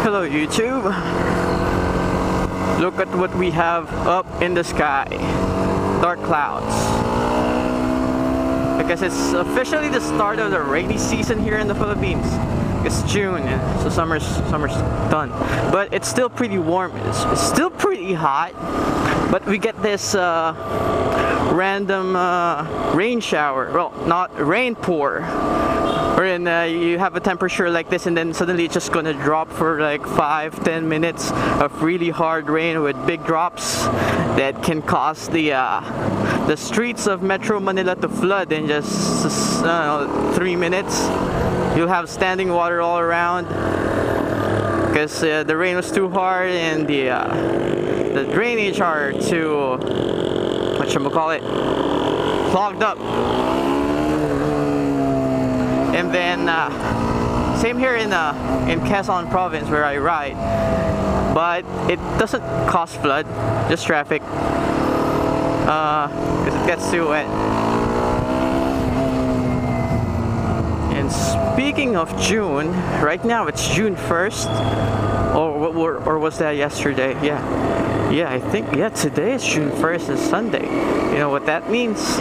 Hello YouTube. Look at what we have up in the sky. Dark clouds. Because it's officially the start of the rainy season here in the Philippines. It's June, so summer's done. But it's still pretty warm. It's still pretty hot. But we get this random rain shower. Well, not rain pour. Wherein you have a temperature like this and then suddenly it's just gonna drop for like 5-10 minutes of really hard rain with big drops that can cause the streets of Metro Manila to flood in just 3 minutes. You'll have standing water all around because the rain was too hard and the drainage are too, whatchamacallit, clogged up. And then same here in Quezon province where I ride, but it doesn't cause flood, just traffic because it gets too wet. And speaking of June, right now it's June 1st, or was that yesterday? Yeah, I think today is June 1st, is Sunday. You know what that means?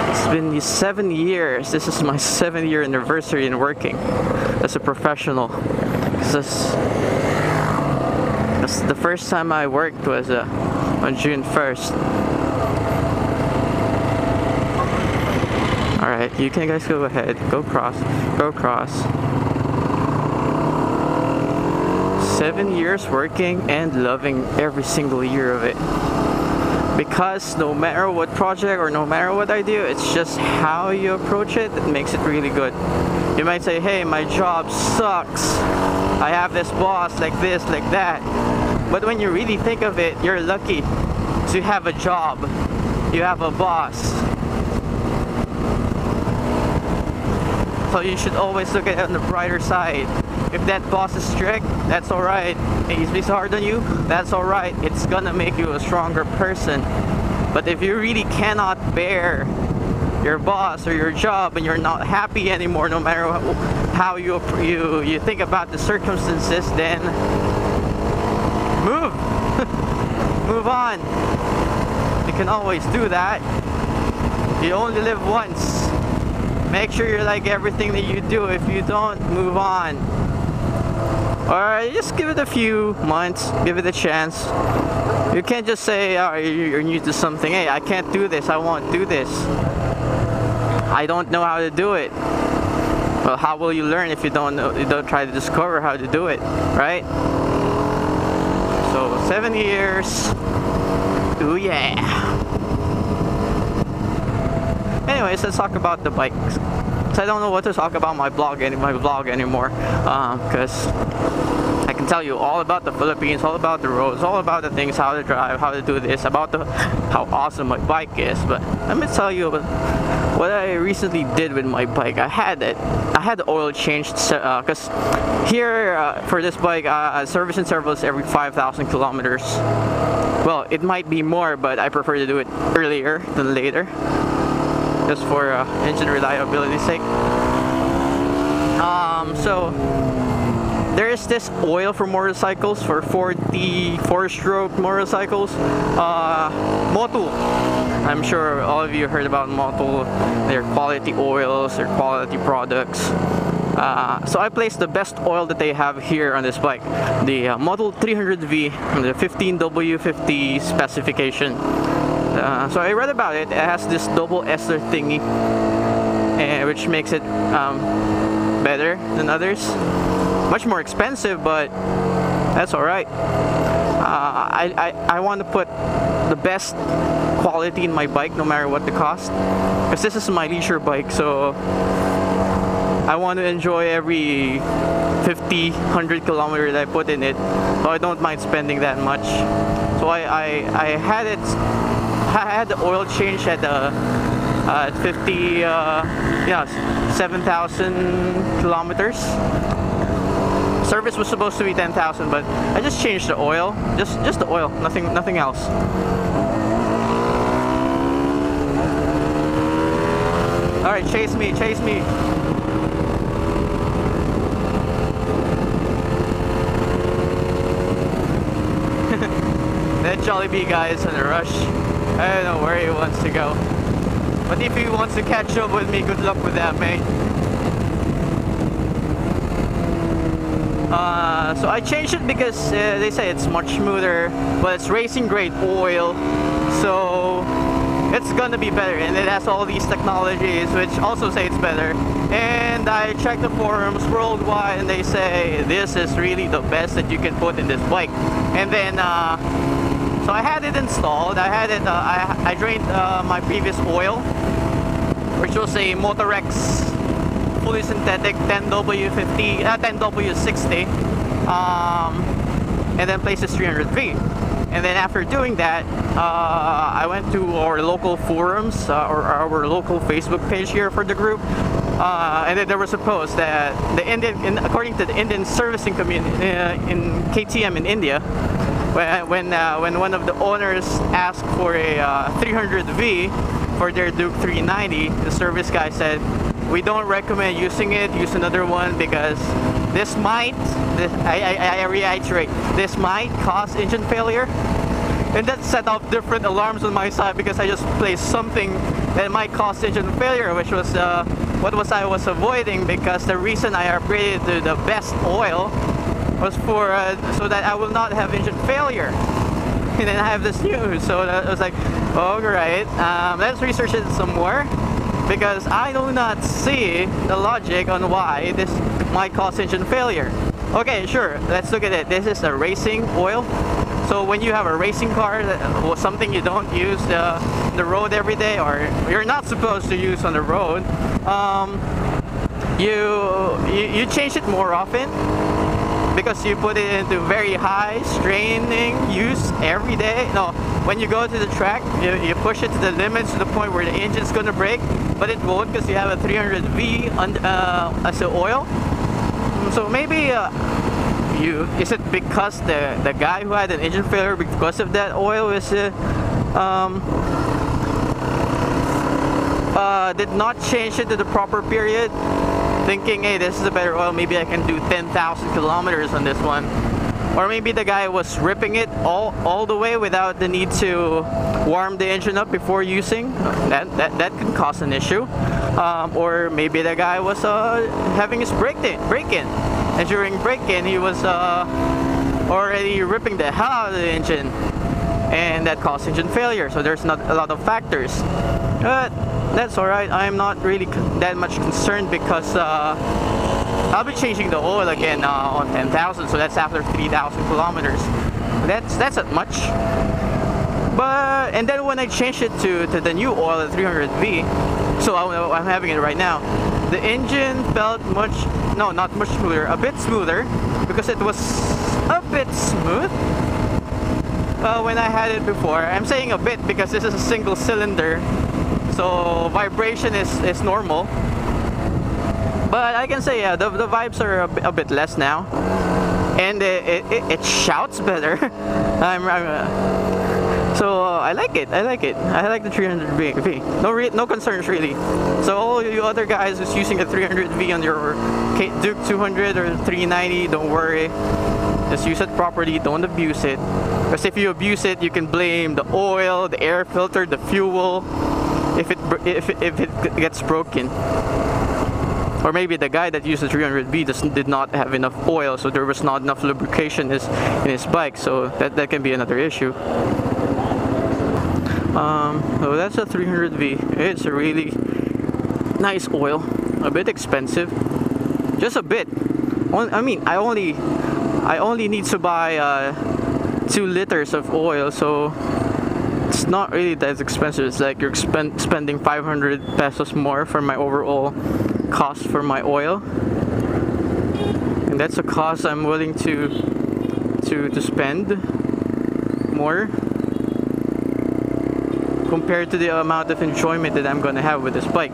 It's been 7 years. This is my 7th-year anniversary in working as a professional. That's the first time I worked was on June 1st. Alright, you can guys go ahead. Go cross. 7 years working and loving every single year of it. Because no matter what project or no matter what I do, it's just how you approach it that makes it really good. You might say, hey, my job sucks. I have this boss like this, like that. But when you really think of it, you're lucky to have a job. You have a boss. So you should always look at it on the brighter side. If that boss is strict, that's alright. If he's hard on you, that's alright. It's gonna make you a stronger person. But if you really cannot bear your boss or your job and you're not happy anymore, no matter how you think about the circumstances, then move. Move on. You can always do that. You only live once. Make sure you like everything that you do. If you don't, move on. Or just give it a few months, give it a chance. You can't just say, oh, you're new to something. Hey, I can't do this, I won't do this. I don't know how to do it. Well, how will you learn if you don't know, you don't try to discover how to do it, right? So 7 years. Ooh yeah. Anyways, let's talk about the bikes. I don't know what to talk about my vlog anymore, because I can tell you all about the Philippines, all about the roads, all about the things, how to drive, how to do this, about how awesome my bike is. But let me tell you what I recently did with my bike. I had the oil changed because here for this bike, service intervals every 5,000 kilometers. Well, it might be more, but I prefer to do it earlier than later, just for engine reliability's sake. So there is this oil for motorcycles, for 4-stroke motorcycles, Motul. I'm sure all of you heard about Motul, their quality oils, their quality products. So I placed the best oil that they have here on this bike, the Motul 300v, the 15W50 specification. So I read about it. It has this double ester thingy, which makes it better than others. Much more expensive, but that's alright. I want to put the best quality in my bike no matter what the cost, because this is my leisure bike, so I want to enjoy every 50-100 kilometers I put in it, so I don't mind spending that much. So I had the oil change at 7,000 kilometers. Service was supposed to be 10,000, but I just changed the oil, just the oil, nothing else. All right, chase me. Jollibee guy is in a rush. I don't know where he wants to go. But if he wants to catch up with me, good luck with that, mate. So I changed it because they say it's much smoother, but it's racing grade oil, so it's gonna be better, and it has all these technologies which also say it's better. And I checked the forums worldwide, and they say this is really the best that you can put in this bike. And then so I had it installed. I had it. I drained my previous oil, which was a Motorex fully synthetic 10W50, 10W60, and then placed this 300V. And then after doing that, I went to our local forums or our local Facebook page here for the group, and then there was a post that according to the Indian servicing community in KTM in India, when one of the owners asked for a 300V for their Duke 390, the service guy said, "We don't recommend using it. Use another one because this might," I reiterate, this might cause engine failure. And that set off different alarms on my side because I just placed something that might cause engine failure, which was what I was avoiding, because the reason I upgraded to the best oil was for so that I will not have engine failure. And then I have this news, so I was like, alright, let's research it some more, because I do not see the logic on why this might cause engine failure. Okay, sure, let's look at it. This is a racing oil. So when you have a racing car, or something you don't use the road every day, or you're not supposed to use on the road, you change it more often, because you put it into very high straining use every day. No, when you go to the track, you push it to the limits, to the point where the engine's gonna break, but it won't because you have a 300V as the oil. So maybe is it because the guy who had an engine failure because of that oil did not change it to the proper period, thinking, hey, this is a better oil, maybe I can do 10,000 kilometers on this one. Or maybe the guy was ripping it all the way without the need to warm the engine up before using. That can cause an issue. Or maybe the guy was having his break-in, and during break-in he was already ripping the hell out of the engine, and that caused engine failure. So there's not a lot of factors. But that's alright. I'm not really that much concerned, because I'll be changing the oil again on 10,000, so that's after 3,000 kilometers. That's not much. But and then when I changed it to the new oil, the 300V, so I'm having it right now, the engine felt not much smoother, a bit smoother, because it was a bit smooth when I had it before. I'm saying a bit because this is a single cylinder, so vibration is normal. But I can say, yeah, the vibes are a bit less now, and it shouts better. So I like it. I like the 300V. No concerns really. So all you other guys who's using the 300V on your Duke 200 or 390, don't worry. Just use it properly. Don't abuse it. Because if you abuse it, you can blame the oil, the air filter, the fuel, if it gets broken. Or maybe the guy that used the 300V did not have enough oil, so there was not enough lubrication in his bike. So that can be another issue. So that's a 300V. It's a really nice oil. A bit expensive, just a bit. I mean, I only need to buy 2 liters of oil, so it's not really that expensive. It's like you're spending 500 pesos more for my overall cost for my oil, and that's a cost I'm willing to spend more compared to the amount of enjoyment that I'm gonna have with this bike.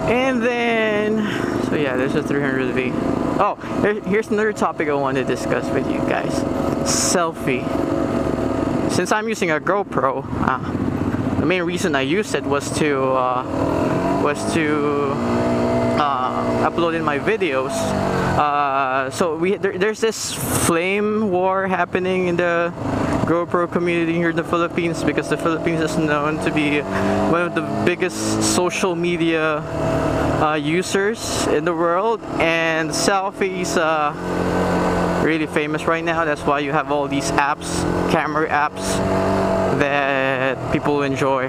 And then, so yeah, there's a 300V. Oh, here's another topic I want to discuss with you guys. Selfie. Since I'm using a GoPro, the main reason I used it was to upload in my videos. So there's this flame war happening in the GoPro community here in the Philippines, because the Philippines is known to be one of the biggest social media users in the world, and selfies really famous right now. That's why you have all these apps, camera apps that people enjoy.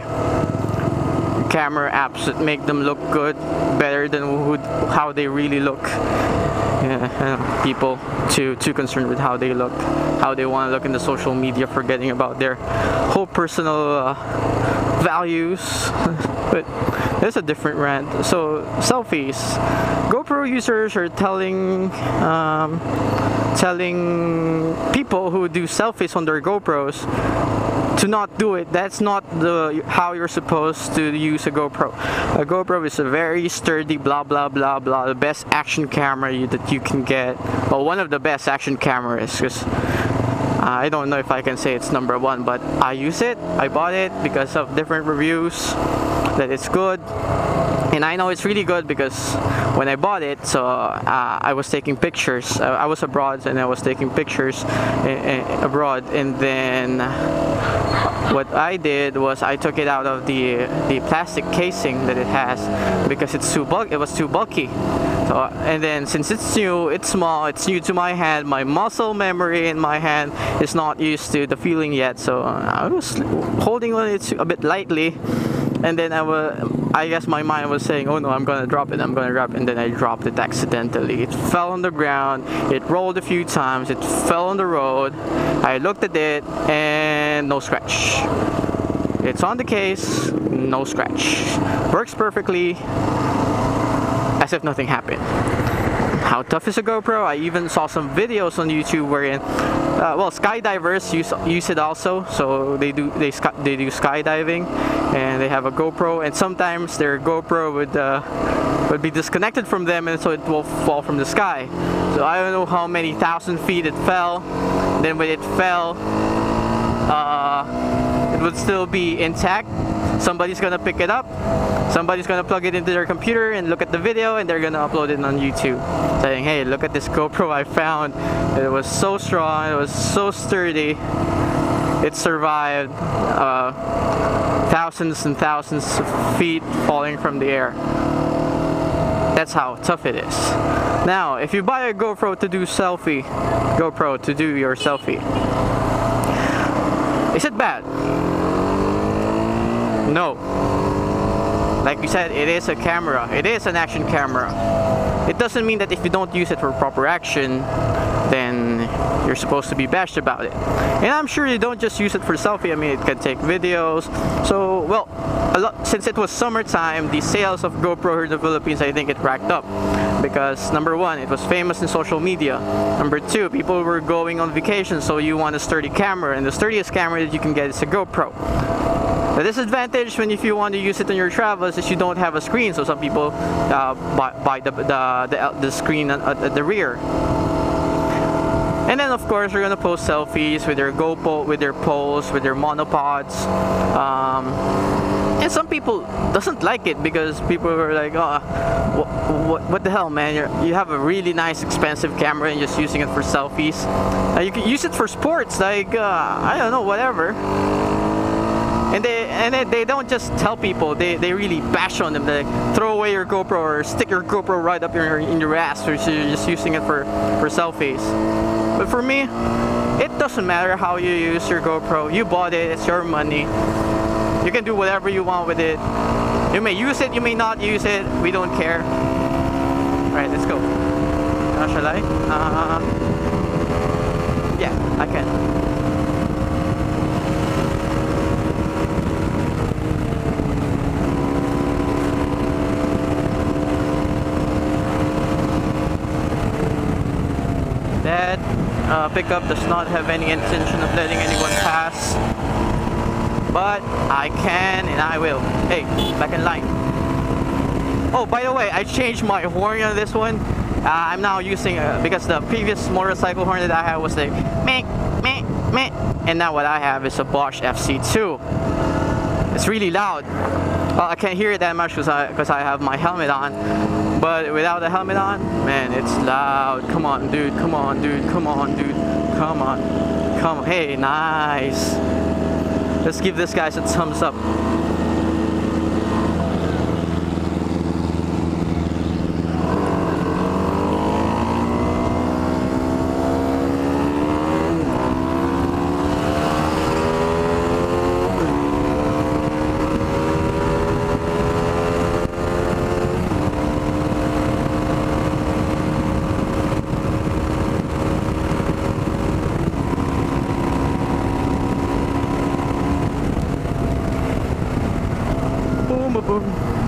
Camera apps that make them look good, better than how they really look. Yeah, people too concerned with how they look, how they want to look in the social media, forgetting about their whole personal values. But that's a different rant. So selfies, GoPro users are telling people who do selfies on their GoPros to not do it. That's not how you're supposed to use a GoPro. A GoPro is a very sturdy blah blah blah blah, the best action camera that you can get. Well, one of the best action cameras, because I don't know if I can say it's number one, but I use it. I bought it because of different reviews that it's good. And I know it's really good because when I bought it, so I was taking pictures. I was abroad and I was taking pictures abroad, and then what I did was I took it out of the plastic casing that it has, because it's too bulky. It was too bulky. So, and then since it's new, it's small, it's new to my hand, my muscle memory in my hand is not used to the feeling yet. So I was holding on it a bit lightly, and then I guess my mind was saying, oh no, I'm gonna drop it, and then I dropped it accidentally. It fell on the ground, it rolled a few times, it fell on the road. I looked at it and no scratch. It's on the case, no scratch. Works perfectly, as if nothing happened. How tough is a GoPro? I even saw some videos on YouTube wherein, well, skydivers use it also. So they do skydiving, and they have a GoPro, and sometimes their GoPro would be disconnected from them, and so it will fall from the sky. So I don't know how many thousand feet it fell. Then when it fell, it would still be intact. Somebody's gonna pick it up, somebody's gonna plug it into their computer and look at the video, and they're gonna upload it on YouTube, saying, hey, look at this GoPro I found. It was so strong, it was so sturdy, it survived thousands and thousands of feet falling from the air. That's how tough it is. Now, if you buy a GoPro to do your selfie, is it bad? No. Like we said, it is a camera. It is an action camera. It doesn't mean that if you don't use it for proper action, then you're supposed to be bashed about it. And I'm sure you don't just use it for selfie. I mean, it can take videos. So, well, since it was summertime, the sales of GoPro here in the Philippines, I think it racked up. Because number one, it was famous in social media. Number two, people were going on vacation, so you want a sturdy camera, and the sturdiest camera that you can get is a GoPro. The disadvantage if you want to use it in your travels is you don't have a screen, so some people buy the screen at the rear. And then of course we're gonna post selfies with their GoPro, with their poles, with their monopods. And some people doesn't like it because people are like, oh, what the hell, man? You have a really nice expensive camera and just using it for selfies. You can use it for sports, like I don't know, whatever. And they don't just tell people, they really bash on them. They throw away your GoPro or stick your GoPro right up in your ass, so you're just using it for selfies. But for me, it doesn't matter how you use your GoPro. You bought it, it's your money. You can do whatever you want with it. You may use it, you may not use it, we don't care. Alright, let's go. Shall I? Yeah, I can. That pickup does not have any intention of letting anyone pass, but I can and I will. Hey, back in line. Oh, by the way, I changed my horn on this one. I'm now using because the previous motorcycle horn that I had was like meh, meh, meh, and now what I have is a Bosch FC2. It's really loud. Well, I can't hear it that much because I have my helmet on. But without a helmet on, man, it's loud. Come on, dude. Come on, dude. Come on, dude. Come on. Come on. Hey, nice. Let's give this guy a thumbs up.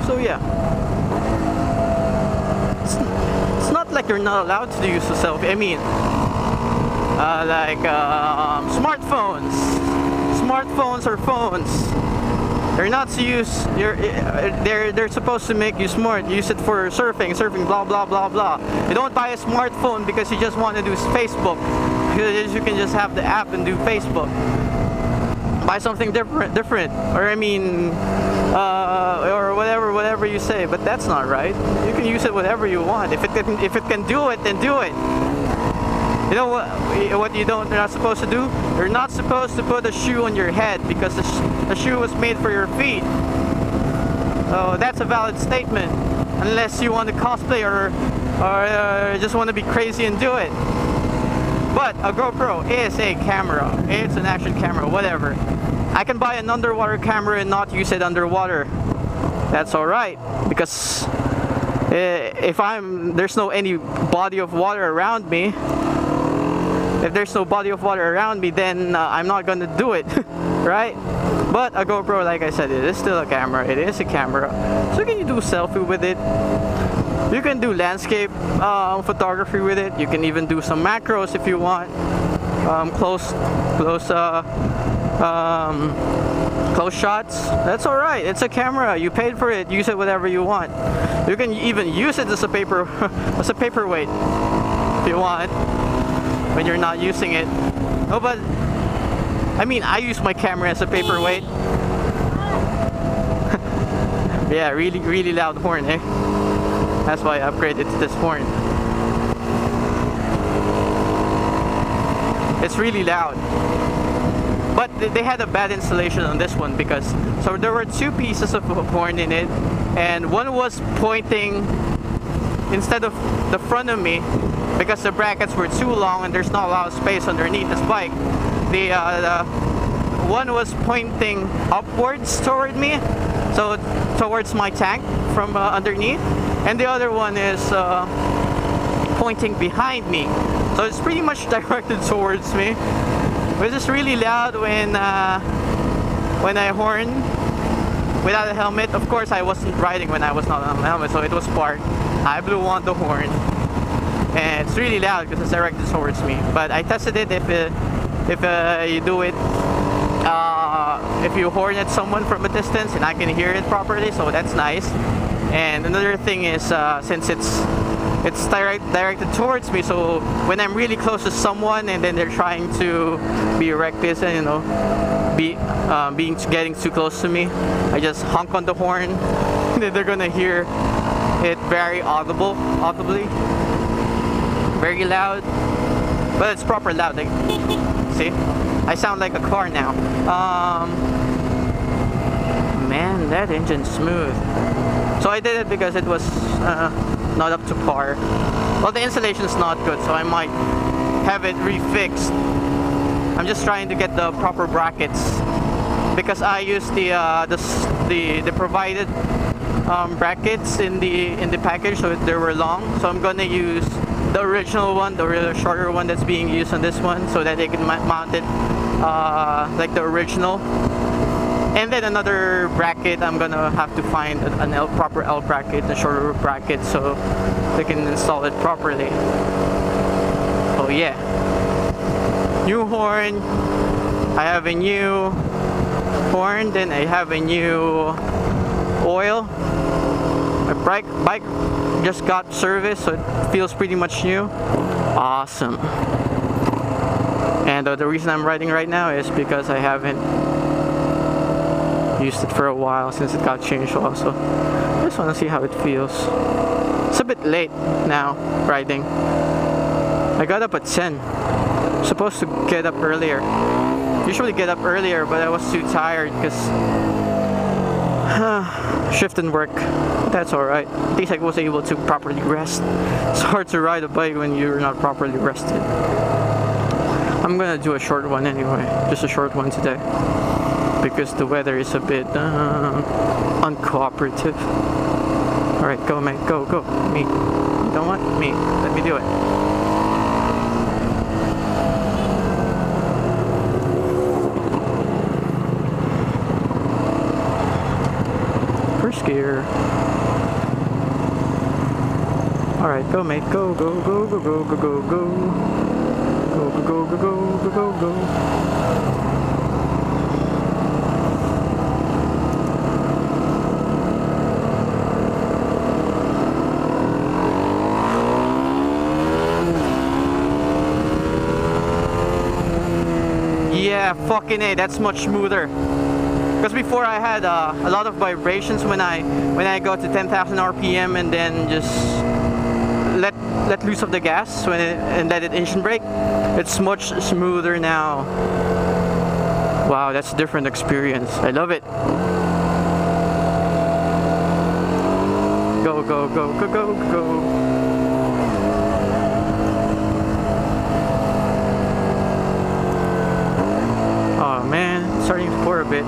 So yeah, it's not like you're not allowed to use a selfie. I mean, smartphones or phones, they're not to use. They're supposed to make you smart. Use it for surfing, blah blah blah blah. You don't buy a smartphone because you just want to do Facebook. Because you can just have the app and do Facebook. Buy something different, or I mean, or whatever you say. But that's not right. You can use it whatever you want. If it can do it, then do it. You know what you're not supposed to do? You're not supposed to put a shoe on your head because the shoe was made for your feet. So that's a valid statement, unless you want to cosplay or just want to be crazy and do it. But a GoPro is a camera. It's an action camera, whatever. I can buy an underwater camera and not use it underwater. That's alright, because there's no any body of water around me. If there's no body of water around me, then I'm not gonna do it, right? But a GoPro, like I said, it is still a camera. It is a camera. So can you do selfie with it? You can do landscape photography with it. You can even do some macros if you want. Close shots. That's alright. It's a camera. You paid for it. Use it whatever you want. You can even use it as a paperweight if you want when you're not using it. Oh, but I mean, I use my camera as a paperweight. Yeah, really loud horn, eh? That's why I upgraded to this horn. It's really loud. But they had a bad installation on this one because so there were two pieces of horn in it, and one was pointing instead of the front of me because the brackets were too long and there's not a lot of space underneath this bike. The one was pointing upwards toward me, so towards my tank from underneath, and the other one is pointing behind me, so it's pretty much directed towards me, which is really loud when I horn without a helmet. Of course, I wasn't riding when I was not on a helmet, so it was parked. I blew on the horn, and it's really loud because it's directed towards me. But I tested it. If you do it, if you horn at someone from a distance, and I can hear it properly, so that's nice. And another thing is, since it's directed towards me, so when I'm really close to someone and then they're trying to be reckless and getting too close to me, I just honk on the horn, and then they're gonna hear it very audibly, very loud, but it's proper loud. Like, see, I sound like a car now. Man, that engine's smooth. So I did it because it was not up to par. Well, the installation's not good, so I might have it refixed. I'm just trying to get the proper brackets because I used the provided brackets in the package, so they were long. So I'm gonna use the original one, the real shorter one that's being used on this one, so that they can mount it like the original. And then another bracket, I'm gonna have to find a proper L bracket, a shorter bracket, so they can install it properly. Oh yeah. New horn. I have a new horn, then I have a new oil. My bike just got service, so it feels pretty much new. Awesome. And the reason I'm riding right now is because I haven't used it for a while since it got changed also. I just want to see how it feels. It's a bit late now riding. I got up at 10. Supposed to get up earlier. Usually get up earlier, but I was too tired because shift and work. That's alright. At least I was able to properly rest. It's hard to ride a bike when you're not properly rested. I'm gonna do a short one anyway. Just a short one today. Because the weather is a bit uncooperative. Alright, go mate, go, go. Me. You don't want me. Let me do it. First gear. Alright, go mate, go, go, go, go, go, go, go, go. Go, go, go, go, go, go, go. Yeah, fucking A, that's much smoother. Because before I had a lot of vibrations when I go to 10,000 RPM and then just let loose of the gas and let it engine brake. It's much smoother now. Wow, that's a different experience. I love it. Go, go, go, go, go, go. Oh man, it's starting to pour a bit.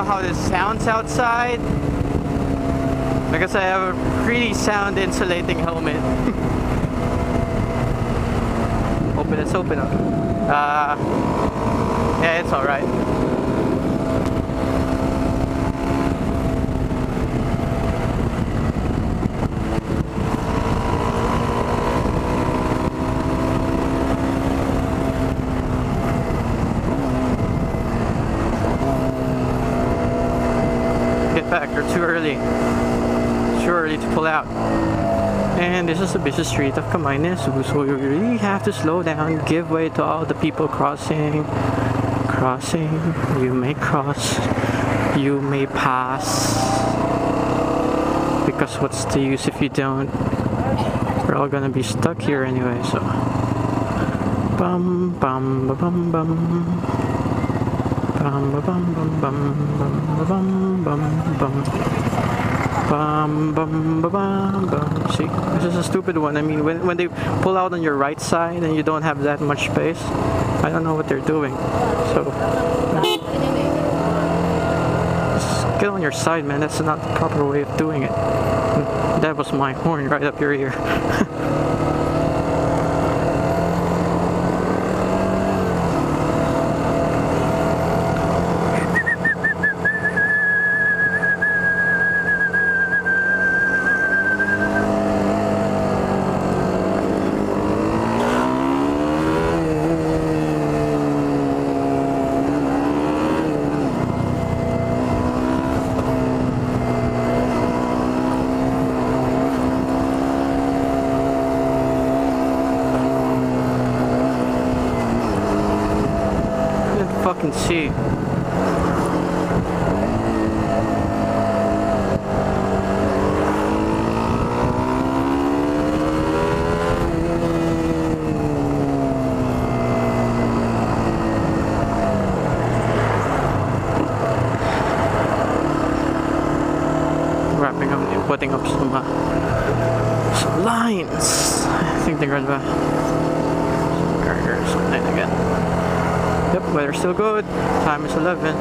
How this sounds outside because I have a pretty sound insulating helmet. Let's open up. Yeah, it's alright. Back, they're too early to pull out. And this is a busy street of Camaines, so you really have to slow down, give way to all the people crossing. You may cross, you may pass, because what's the use if you don't? We're all gonna be stuck here anyway, so bum bum ba bum bum. Bum bum bum bum bum bum bum bum bum bum bum bum. See, this is a stupid one. I mean, when they pull out on your right side and you don't have that much space, I don't know what they're doing. So just get on your side, man. That's not the proper way of doing it. That was my horn right up your ear. Fucking see. Wrapping up and putting up some lines. I think they're gonna some girders, something again. Yep, weather's still good. Time is 11.